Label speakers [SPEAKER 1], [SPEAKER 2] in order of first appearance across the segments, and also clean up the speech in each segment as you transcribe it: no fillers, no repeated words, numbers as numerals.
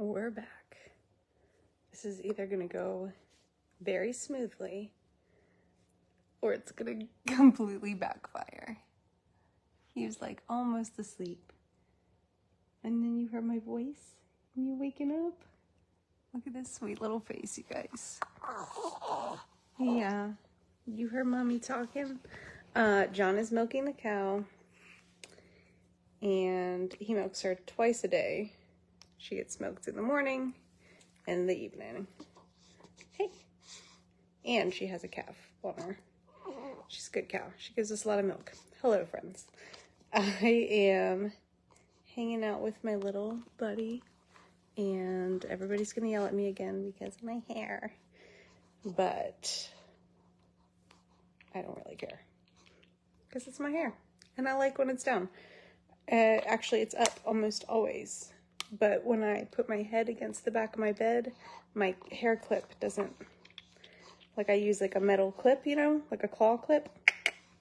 [SPEAKER 1] We're back. This is either going to go very smoothly or it's going to completely backfire. He was like almost asleep. And then you heard my voice and you're waking up. Look at this sweet little face, you guys. Yeah, you heard mommy talking. John is milking the cow and he milks her twice a day. She gets milked in the morning and in the evening. Hey. And she has a calf on her. She's a good cow. She gives us a lot of milk. Hello, friends. I am hanging out with my little buddy, and everybody's gonna yell at me again because of my hair. But I don't really care because it's my hair, and I like when it's down. Actually, it's up almost always. But when I put my head against the back of my bed, my hair clip doesn't, like I use like a metal clip, you know, like a claw clip.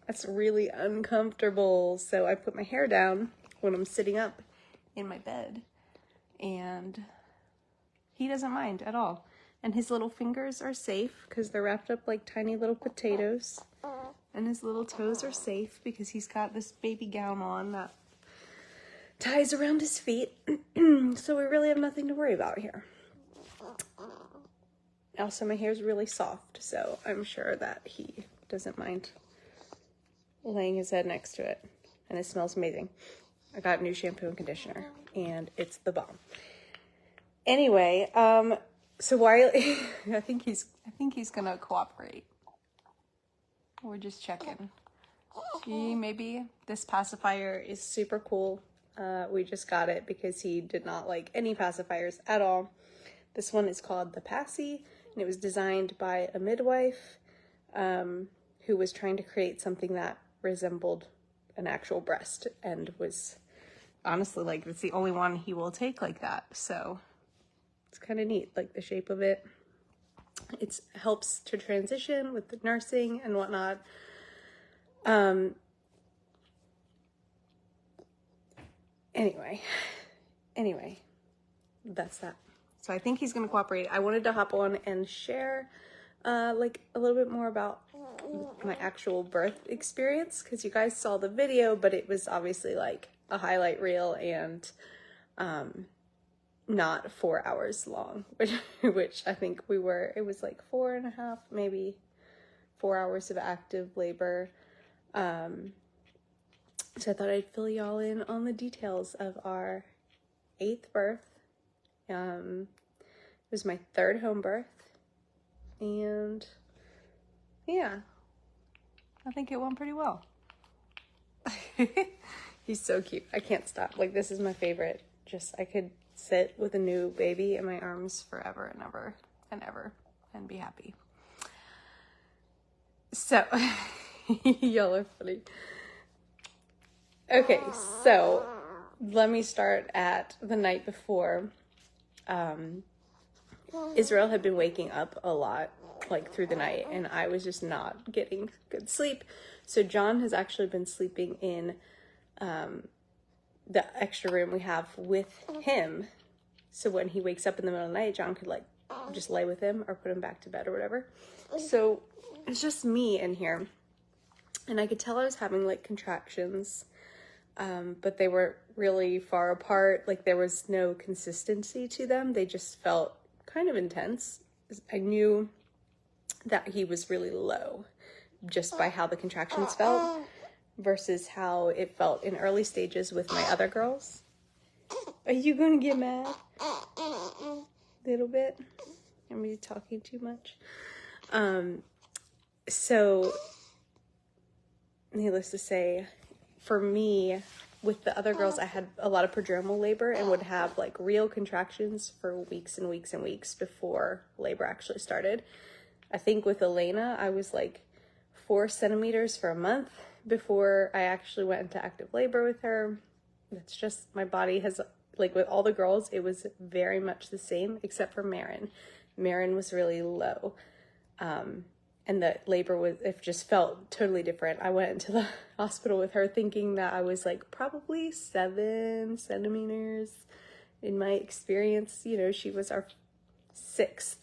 [SPEAKER 1] That's really uncomfortable. So I put my hair down when I'm sitting up in my bed, and he doesn't mind at all. And his little fingers are safe because they're wrapped up like tiny little potatoes. And his little toes are safe because he's got this baby gown on that ties around his feet. So we really have nothing to worry about here. Also, my hair's really soft, so I'm sure that he doesn't mind laying his head next to it. And it smells amazing. I got new shampoo and conditioner, and it's the bomb. Anyway, so while I think he's gonna cooperate. We're just checking. Maybe this pacifier is super cool. We just got it because he did not like any pacifiers at all. This one is called the Passy, and it was designed by a midwife who was trying to create something that resembled an actual breast, and was honestly like, it's the only one he will take like that. So it's kind of neat, like the shape of it. It helps to transition with the nursing and whatnot. Anyway, that's that. So I think he's going to cooperate. I wanted to hop on and share like a little bit more about my actual birth experience, because you guys saw the video, but it was obviously like a highlight reel and not 4 hours long, which I think we were. It was like 4.5, maybe 4 hours of active labor. So I thought I'd fill y'all in on the details of our 8th birth. It was my 3rd home birth, and yeah, I think it went pretty well. He's so cute. I can't stop. Like, this is my favorite. Just, I could sit with a new baby in my arms forever and ever and ever and be happy. So, y'all are funny. Okay, so let me start at the night before. Israel had been waking up a lot, like through the night, and I was just not getting good sleep. So John has actually been sleeping in the extra room we have with him. So when he wakes up in the middle of the night, John could like just lay with him or put him back to bed or whatever. So it's just me in here, and I could tell I was having like contractions. But they were really far apart. Like, there was no consistency to them. They just felt kind of intense. I knew that he was really low just by how the contractions felt versus how it felt in early stages with my other girls. Are you going to get mad? A little bit? Am I talking too much? So, needless to say, for me, with the other girls, I had a lot of prodromal labor and would have like real contractions for weeks and weeks and weeks before labor actually started. I think with Elena, I was like 4 centimeters for a month before I actually went into active labor with her. It's just, my body has, like with all the girls, it was very much the same except for Marin. Marin was really low. And the labor it just felt totally different. I went into the hospital with her thinking that I was like probably 7 centimeters in my experience, you know, she was our 6th.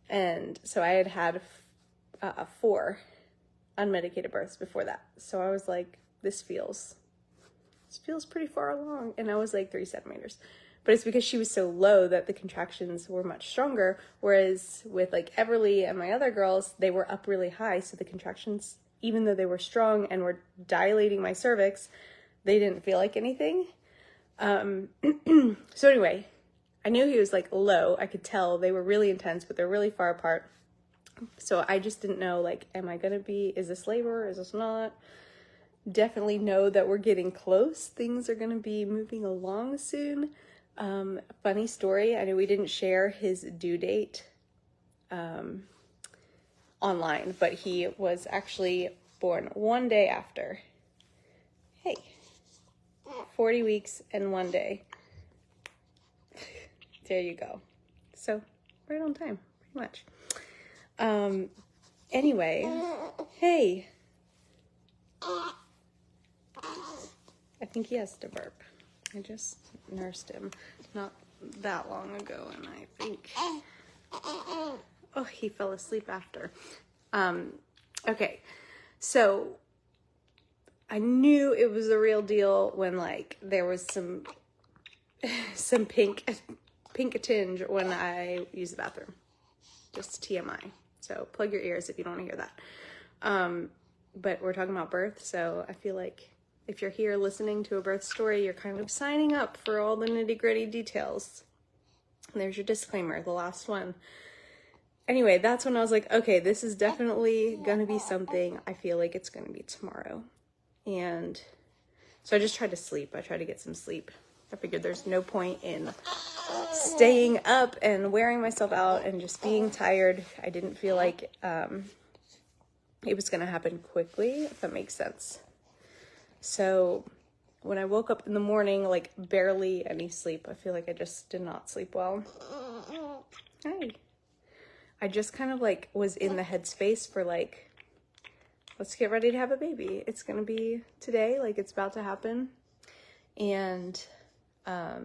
[SPEAKER 1] And so I had had 4 unmedicated births before that. So I was like, this feels pretty far along. And I was like 3 centimeters. But it's because she was so low that the contractions were much stronger. Whereas with like Everly and my other girls, they were up really high. So the contractions, even though they were strong and were dilating my cervix, they didn't feel like anything. So anyway, I knew he was like low. I could tell they were really intense, but they're really far apart. So I just didn't know, like, is this labor? Is this not? Definitely know that we're getting close. Things are going to be moving along soon. Funny story. I know we didn't share his due date, online, but he was actually born 1 day after. Hey, 40 weeks and 1 day. There you go. So right on time, pretty much. Anyway, hey. I think he has to burp. I just nursed him not that long ago, and I think, oh, he fell asleep after. Okay, so I knew it was the real deal when, like, there was some pink tinge when I used the bathroom. Just TMI. So plug your ears if you don't want to hear that. But we're talking about birth, so I feel like if you're here listening to a birth story, you're kind of signing up for all the nitty-gritty details. And there's your disclaimer, the last one. Anyway, that's when I was like, okay, this is definitely gonna be something. I feel like it's gonna be tomorrow. And so I just tried to sleep. I tried to get some sleep. I figured there's no point in staying up and wearing myself out and just being tired. I didn't feel like it was going to happen quickly, if that makes sense. So when I woke up in the morning, like barely any sleep. I feel like I just did not sleep well. Hi. I just kind of like was in the headspace for like, let's get ready to have a baby. It's going to be today, like it's about to happen. And I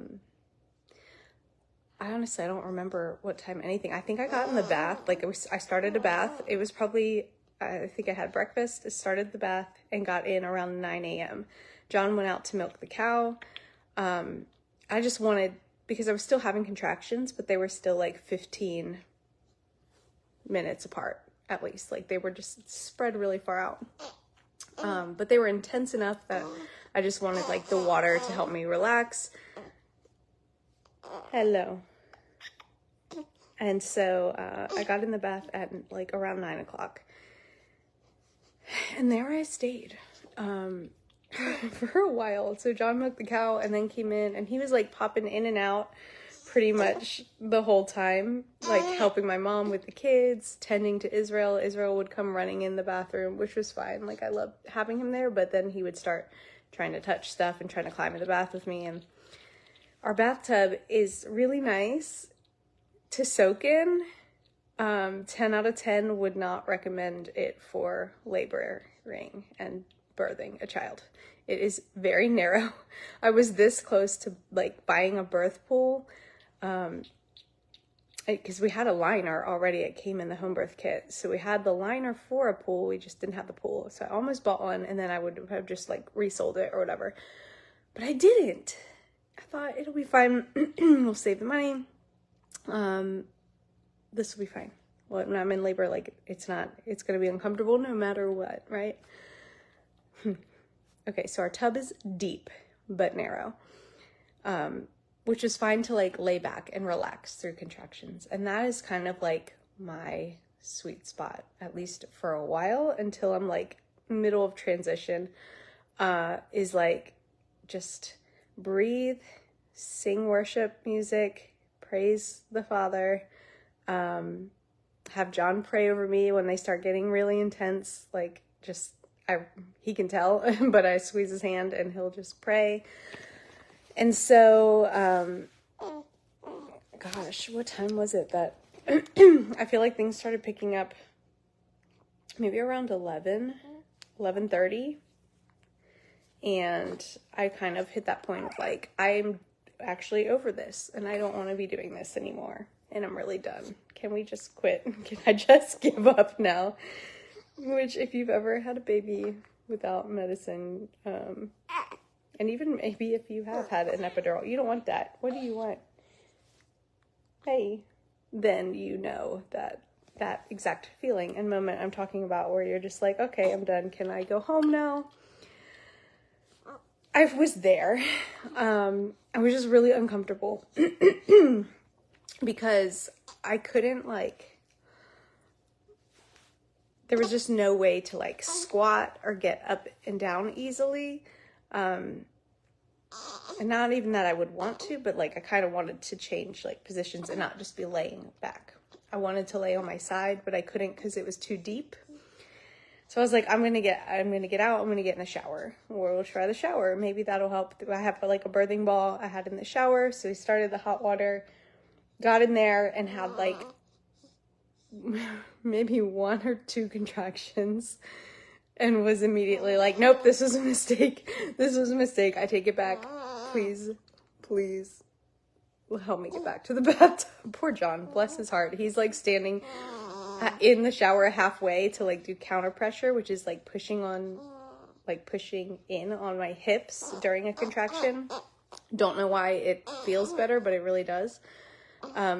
[SPEAKER 1] don't remember what time anything. I think I got in the bath. Like I started a bath. It was probably, I think I had breakfast, started the bath, and got in around 9 a.m. John went out to milk the cow. I just wanted, because I was still having contractions, but they were still like 15 minutes apart, at least. Like they were just spread really far out. But they were intense enough that I just wanted like the water to help me relax. Hello. And so I got in the bath at like around 9 o'clock. And there I stayed for a while. So John milked the cow and then came in, and he was like popping in and out pretty much the whole time, like helping my mom with the kids, tending to Israel. Israel would come running in the bathroom, which was fine. Like I loved having him there, but then he would start trying to touch stuff and trying to climb in the bath with me. And our bathtub is really nice to soak in. 10 out of 10 would not recommend it for laboring and birthing a child. It is very narrow. I was this close to like buying a birth pool, because we had a liner already. It came in the home birth kit. So we had the liner for a pool. We just didn't have the pool. So I almost bought one, and then I would have just like resold it or whatever. But I didn't. I thought it'll be fine. We'll save the money. This will be fine. Well, when I'm in labor, like it's going to be uncomfortable no matter what, right? Okay, so our tub is deep but narrow, which is fine to like lay back and relax through contractions. And that is kind of like my sweet spot, at least for a while, until I'm like middle of transition, is like just breathe, sing worship music, praise the Father, have John pray over me when they start getting really intense, like just, he can tell, but I squeeze his hand and he'll just pray. And so, gosh, what time was it that I feel like things started picking up? Maybe around 11:30. And I kind of hit that point of like, I'm actually over this, and I don't want to be doing this anymore, and I'm really done. Can we just quit? Can I just give up now? Which, if you've ever had a baby without medicine, and even maybe if you have had an epidural, you don't want that. What do you want? Hey, then you know that exact feeling and moment I'm talking about, where you're just like, okay, I'm done. Can I go home now? I was there. I was just really uncomfortable because I couldn't, like, there was just no way to, like, squat or get up and down easily. And not even that I would want to, but, like, I kind of wanted to change, like, positions and not just be laying back. I wanted to lay on my side, but I couldn't because it was too deep. So I was like, I'm gonna get out. I'm gonna get in the shower. Or we'll try the shower. Maybe that'll help. I have like a birthing ball I had in the shower. So we started the hot water, got in there, and had like maybe 1 or 2 contractions, and was immediately like, nope, this was a mistake. This was a mistake. I take it back. Please, please help me get back to the bathtub. Poor John, bless his heart. He's like standing in the shower halfway to like do counter pressure, which is like pushing in on my hips during a contraction. Don't know why it feels better, but it really does.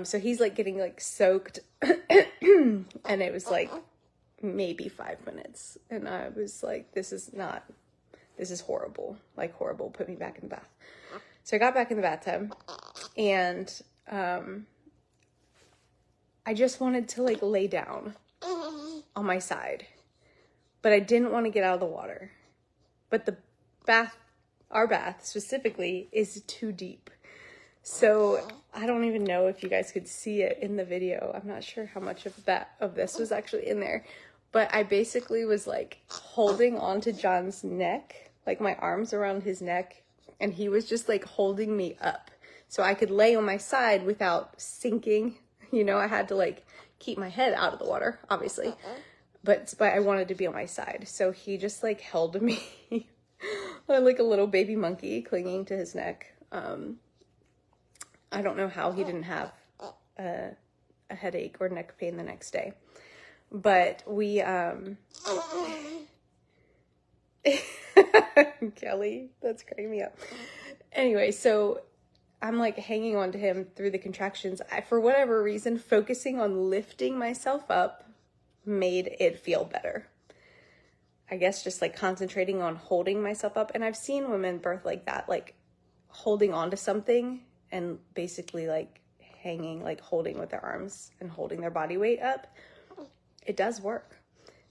[SPEAKER 1] So he's like getting like soaked and it was like maybe 5 minutes. And I was like, this is horrible, like horrible. Put me back in the bath. So I got back in the bathtub and, I just wanted to like lay down on my side, but I didn't want to get out of the water. But our bath specifically, is too deep. So I don't even know if you guys could see it in the video. I'm not sure how much of this was actually in there, but I basically was like holding onto John's neck, like my arms around his neck, and he was just like holding me up so I could lay on my side without sinking. You know, I had to like keep my head out of the water, obviously, but I wanted to be on my side. So he just like held me like a little baby monkey clinging to his neck. I don't know how he didn't have a headache or neck pain the next day, but we, Kelly, that's cracking me up. Anyway, so I'm like hanging on to him through the contractions. For whatever reason, focusing on lifting myself up made it feel better. I guess just like concentrating on holding myself up. And I've seen women birth like that, like holding on to something and basically like hanging, like holding with their arms and holding their body weight up. It does work.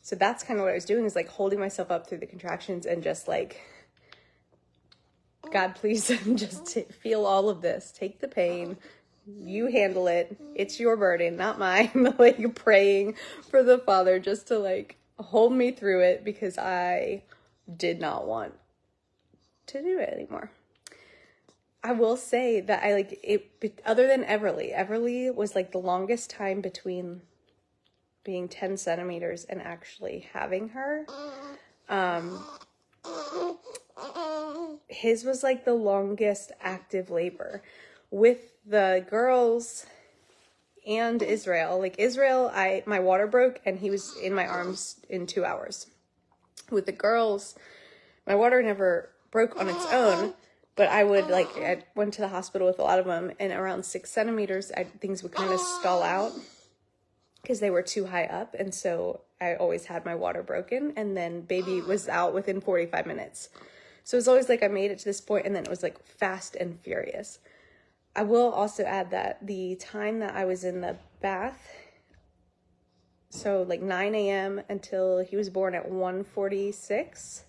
[SPEAKER 1] So that's kind of what I was doing, is like holding myself up through the contractions and just like, God, please just feel all of this. Take the pain. You handle it. It's your burden, not mine. Like praying for the Father just to like hold me through it, because I did not want to do it anymore. I will say that I like it, other than Everly was like the longest time between being 10 centimeters and actually having her. His was like the longest active labor. With the girls and Israel, like Israel, my water broke and he was in my arms in 2 hours. With the girls, my water never broke on its own, but I went to the hospital with a lot of them, and around 6 centimeters, things would kind of stall out because they were too high up. And so I always had my water broken, and then baby was out within 45 minutes. So it was always like I made it to this point, and then it was like fast and furious. I will also add that the time that I was in the bath, so like 9 a.m. until he was born at 1:46,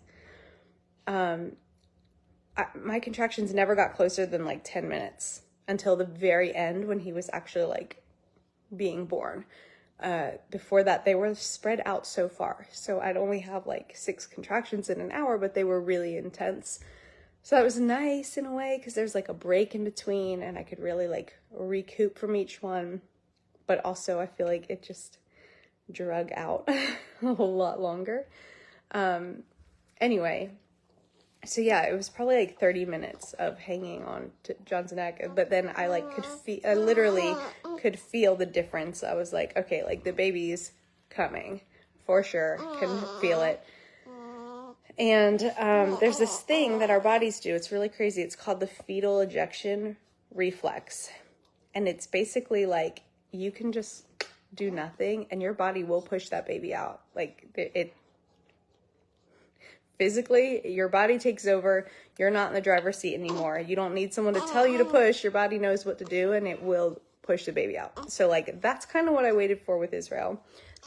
[SPEAKER 1] my contractions never got closer than like 10 minutes until the very end when he was actually like being born. Before that, they were spread out so far. So I'd only have like 6 contractions in an hour, but they were really intense. So that was nice in a way, because there's like a break in between and I could really like recoup from each one. But also I feel like it just drug out a whole lot longer. Anyway, So yeah, it was probably like 30 minutes of hanging on to John's neck, but then I like I literally could feel the difference. I was like, okay, like the baby's coming for sure, can feel it. And there's this thing that our bodies do. It's really crazy. It's called the fetal ejection reflex. And it's basically like you can just do nothing and your body will push that baby out. Like it physically, your body takes over. You're not in the driver's seat anymore. You don't need someone to tell you to push. Your body knows what to do and it will push the baby out. So like that's kind of what I waited for with Israel.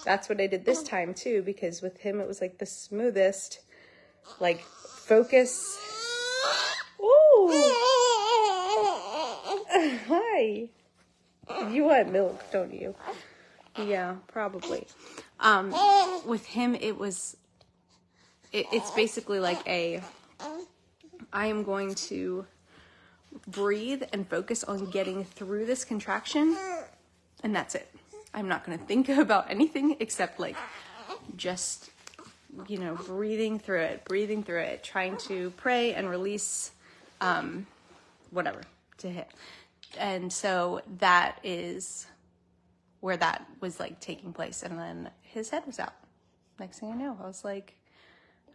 [SPEAKER 1] That's what I did this time too, because with him it was like the smoothest, like focus. Ooh. Hi. You want milk, don't you? Yeah, probably. With him it was it's basically like I am going to breathe and focus on getting through this contraction, and that's it. I'm not going to think about anything except like just, you know, breathing through it, trying to pray and release whatever to hit. And so that is where that was like taking place. And then his head was out. Next thing I know, I was like,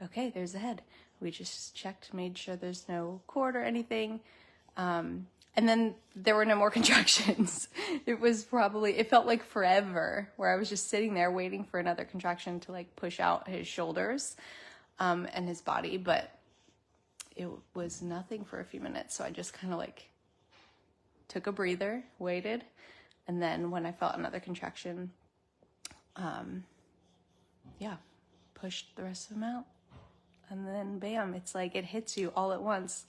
[SPEAKER 1] okay, there's the head. We just checked, made sure there's no cord or anything. And then there were no more contractions. It felt like forever where I was just sitting there waiting for another contraction to like push out his shoulders, and his body. But it was nothing for a few minutes. So I just kind of like took a breather, waited. And then when I felt another contraction, pushed the rest of them out. And then bam, it's like it hits you all at once.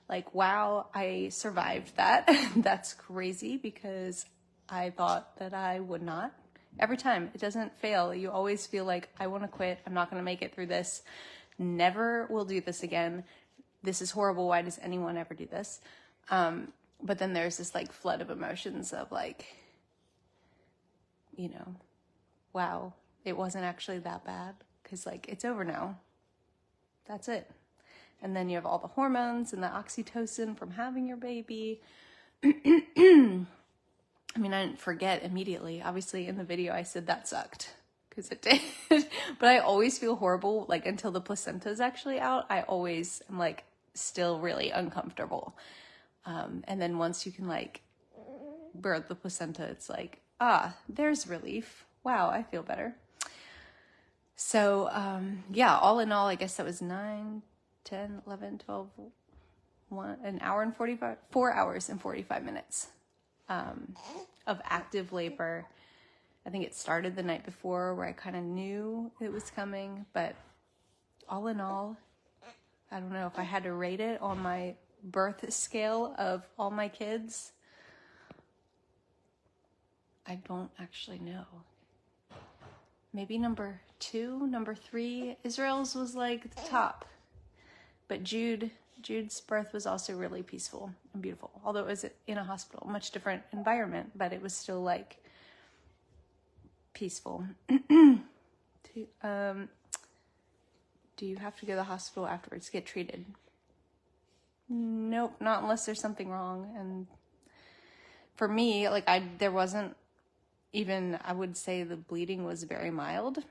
[SPEAKER 1] Like, wow, I survived that. That's crazy because I thought that I would not. Every time, it doesn't fail. You always feel like, I want to quit. I'm not going to make it through this. Never will do this again. This is horrible. Why does anyone ever do this? But then there's this like flood of emotions of like, you know, wow, it wasn't actually that bad. Because like, it's over now. That's it. And then you have all the hormones and the oxytocin from having your baby. I mean, I didn't forget immediately. Obviously, in the video, I said that sucked. Because it did. But I always feel horrible, like, until the placenta is actually out. I always am, like, still really uncomfortable. And then once you can, like, birth the placenta, it's like, there's relief. Wow, I feel better. So, all in all, I guess that was 9, 10, 11, 12, 4 hours and 45 minutes of active labor. I think it started the night before where I kind of knew it was coming, but all in all, I don't know if I had to rate it on my birth scale of all my kids. I don't actually know. Maybe number 2, number 3. Israel's was like the top. But Jude's birth was also really peaceful and beautiful. Although it was in a hospital, much different environment, but it was still like peaceful. Do you have to go to the hospital afterwards to get treated? Nope, not unless there's something wrong. And for me, like there wasn't even, I would say the bleeding was very mild.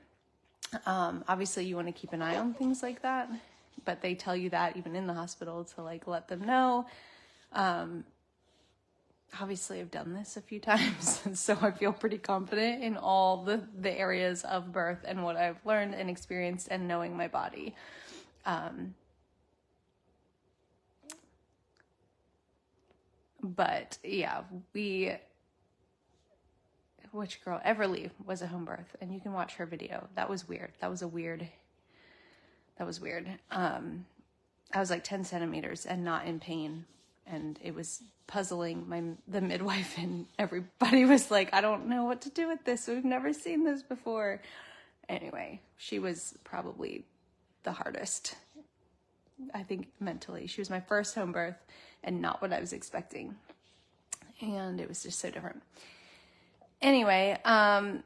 [SPEAKER 1] Obviously you want to keep an eye on things like that, but they tell you that even in the hospital to like let them know. Obviously I've done this a few times, so I feel pretty confident in all the areas of birth and what I've learned and experienced and knowing my body. But yeah, which girl? Everly was a home birth, and you can watch her video. That was weird. That was weird. I was like 10 centimeters and not in pain, and it was puzzling the midwife, and everybody was like, I don't know what to do with this. We've never seen this before. Anyway, she was probably the hardest. I think mentally. She was my first home birth and not what I was expecting. And it was just so different. Anyway, I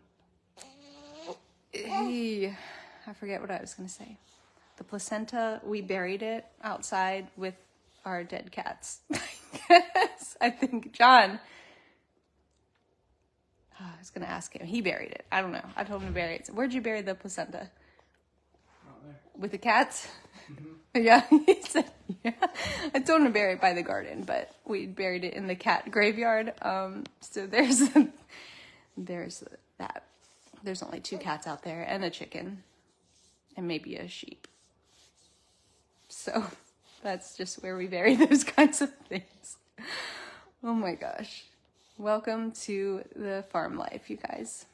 [SPEAKER 1] forget what I was going to say. The placenta, we buried it outside with our dead cats. Yes, I think John, I was going to ask him. He buried it. I don't know. I told him to bury it. So where'd you bury the placenta?
[SPEAKER 2] Out there.
[SPEAKER 1] With the cats?
[SPEAKER 2] Mm-hmm.
[SPEAKER 1] Yeah, he said, yeah. I told him to bury it by the garden, but we buried it in the cat graveyard. So there's that. There's only 2 cats out there and a chicken and maybe a sheep. So that's just where we bury those kinds of things. Oh my gosh. Welcome to the farm life, you guys.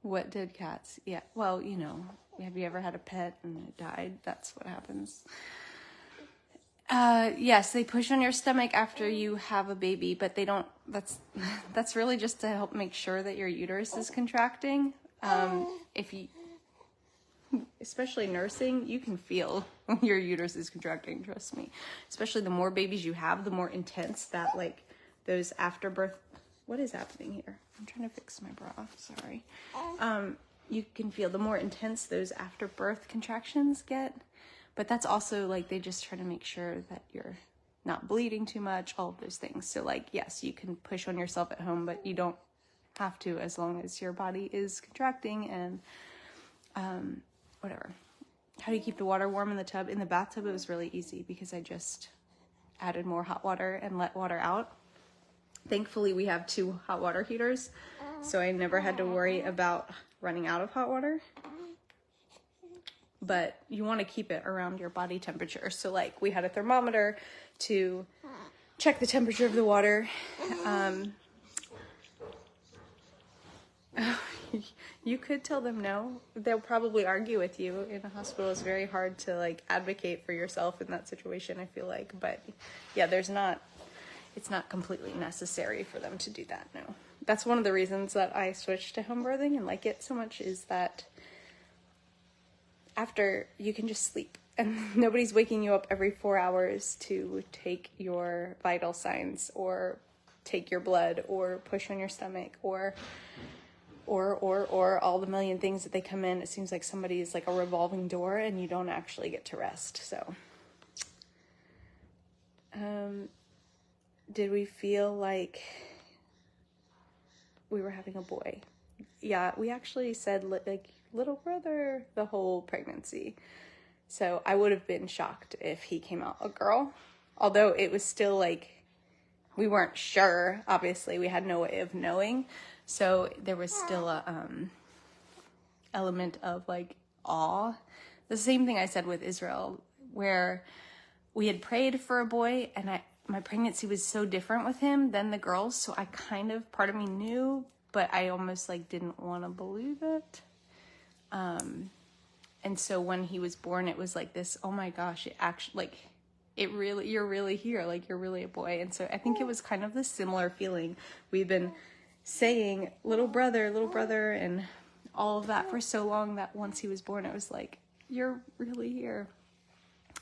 [SPEAKER 1] What did cats? Yeah, well, you know, have you ever had a pet and it died? That's what happens. Yes, they push on your stomach after you have a baby, but they don't, that's really just to help make sure that your uterus is contracting. If you, especially nursing, you can feel when your uterus is contracting, trust me. Especially the more babies you have, the more intense that, like, those afterbirth, what is happening here? I'm trying to fix my bra, sorry. You can feel the more intense those afterbirth contractions get. But that's also, like, they just try to make sure that you're not bleeding too much, all of those things. So, like, yes, you can push on yourself at home, but you don't have to as long as your body is contracting and whatever. How do you keep the water warm in the tub? In the bathtub, it was really easy because I just added more hot water and let water out. Thankfully, we have 2 hot water heaters, so I never had to worry about running out of hot water. But you want to keep it around your body temperature. So, like, we had a thermometer to check the temperature of the water. You could tell them no. They'll probably argue with you. In a hospital, it's very hard to, like, advocate for yourself in that situation, I feel like. But, yeah, it's not completely necessary for them to do that, no. That's one of the reasons that I switched to home birthing and like it so much, is that after, you can just sleep and nobody's waking you up every 4 hours to take your vital signs or take your blood or push on your stomach or all the million things that they come in. It seems like somebody is like a revolving door and you don't actually get to rest. So, did we feel like we were having a boy? Yeah, we actually said like little brother the whole pregnancy. So I would have been shocked if he came out a girl. Although it was still like, we weren't sure. Obviously, we had no way of knowing. So there was still a element of like awe. The same thing I said with Israel, where we had prayed for a boy and my pregnancy was so different with him than the girls. So I kind of, part of me knew, but I almost like didn't want to believe it. And so when he was born, it was like this, oh my gosh, it actually, like, it really, you're really here, like, you're really a boy. And so I think it was kind of this similar feeling. We've been saying little brother, and all of that for so long that once he was born, it was like, you're really here.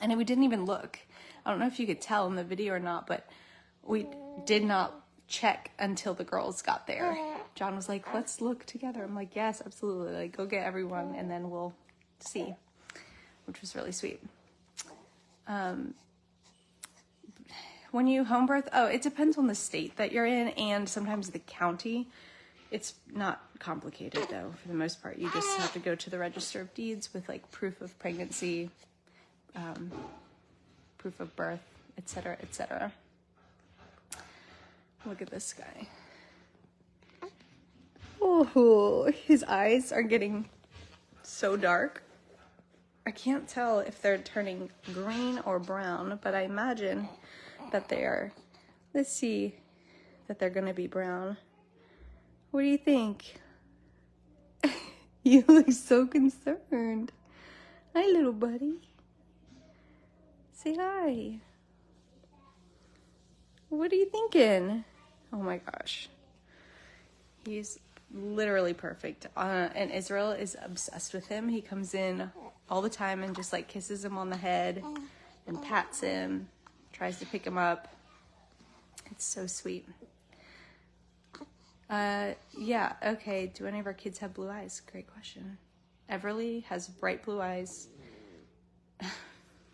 [SPEAKER 1] And we didn't even look. I don't know if you could tell in the video or not, but we did not check until the girls got there. John was like, let's look together. I'm like, yes, absolutely. Like, go get everyone and then we'll see, which was really sweet. When you home birth, it depends on the state that you're in and sometimes the county. It's not complicated though, for the most part. You just have to go to the Register of Deeds with like proof of pregnancy, proof of birth, etc., etc. Look at this guy. Oh, his eyes are getting so dark. I can't tell if they're turning green or brown, but I imagine that they are. Let's see that they're gonna be brown. What do you think? You look so concerned. Hi, little buddy. Say hi. What are you thinking? Oh my gosh. He's literally perfect. And Israel is obsessed with him. He comes in all the time and just like kisses him on the head and pats him, tries to pick him up. It's so sweet. Yeah, okay. Do any of our kids have blue eyes? Great question. Everly has bright blue eyes.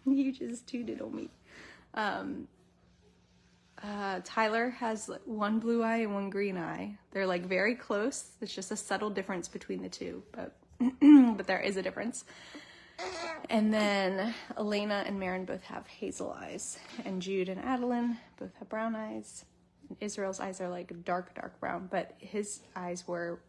[SPEAKER 1] You just tooted on me. Tyler has one blue eye and one green eye. They're like very close. It's just a subtle difference between the two, but but there is a difference. And then Elena and Marin both have hazel eyes, and Jude and Adeline both have brown eyes. Israel's eyes are like dark brown, but his eyes were